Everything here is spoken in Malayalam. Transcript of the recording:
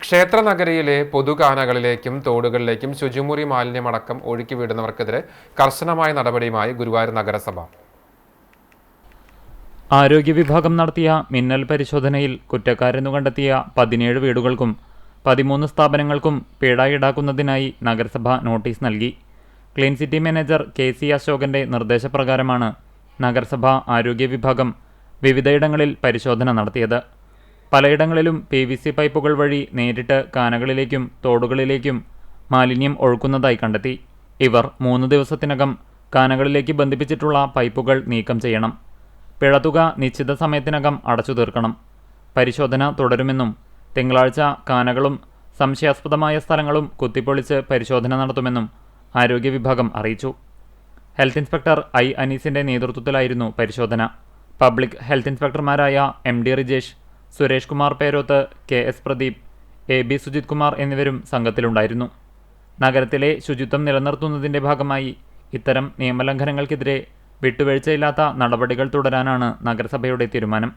ക്ഷേത്രനഗരിയിലെ പൊതുകാനകളിലേക്കും തോടുകളിലേക്കും ശുചിമുറി മാലിന്യമടക്കം ഒഴുക്കിവിടുന്നവർക്കെതിരെ കർശനമായ നടപടിയുമായി ഗുരുവായൂർ നഗരസഭ. ആരോഗ്യ വിഭാഗം നടത്തിയ മിന്നൽ പരിശോധനയിൽ കുറ്റക്കാരെന്നു കണ്ടെത്തിയ 17 വീടുകൾക്കും 13 സ്ഥാപനങ്ങൾക്കും പിഴ ഈടാക്കുന്നതിനായി നഗരസഭ നോട്ടീസ് നൽകി. ക്ലീൻ സിറ്റി മാനേജർ KC അശോകന്റെ നിർദ്ദേശപ്രകാരമാണ് നഗരസഭ ആരോഗ്യ വിഭാഗം വിവിധയിടങ്ങളിൽ പരിശോധന നടത്തിയത്. പലയിടങ്ങളിലും PVC പൈപ്പുകൾ വഴി നേരിട്ട് കാനകളിലേക്കും തോടുകളിലേക്കും മാലിന്യം ഒഴുക്കുന്നതായി കണ്ടെത്തി. ഇവർ 3 ദിവസത്തിനകം കാനകളിലേക്ക് ബന്ധിപ്പിച്ചിട്ടുള്ള പൈപ്പുകൾ നീക്കം ചെയ്യണം. പിഴത്തുക നിശ്ചിത സമയത്തിനകം അടച്ചു തീർക്കണം. പരിശോധന തുടരുമെന്നും തിങ്കളാഴ്ച കാനകളും സംശയാസ്പദമായ സ്ഥലങ്ങളും കുത്തിപ്പൊളിച്ച് പരിശോധന നടത്തുമെന്നും ആരോഗ്യ വിഭാഗം അറിയിച്ചു. ഹെൽത്ത് ഇൻസ്പെക്ടർ അനീസിന്റെ നേതൃത്വത്തിലായിരുന്നു പരിശോധന. പബ്ലിക് ഹെൽത്ത് ഇൻസ്പെക്ടർമാരായ MD Rijesh, Suresh Kumar Peroth, KS Pradeep, AB Sujith Kumar എന്നിവരും സംഘത്തിലുണ്ടായിരുന്നു. നഗരത്തിലെ ശുചിത്വം നിലനിർത്തുന്നതിന്റെ ഭാഗമായി ഇത്തരം നിയമലംഘനങ്ങൾക്കെതിരെ വിട്ടുവീഴ്ചയില്ലാത്ത നടപടികൾ തുടരാനാണ് നഗരസഭയുടെ തീരുമാനം.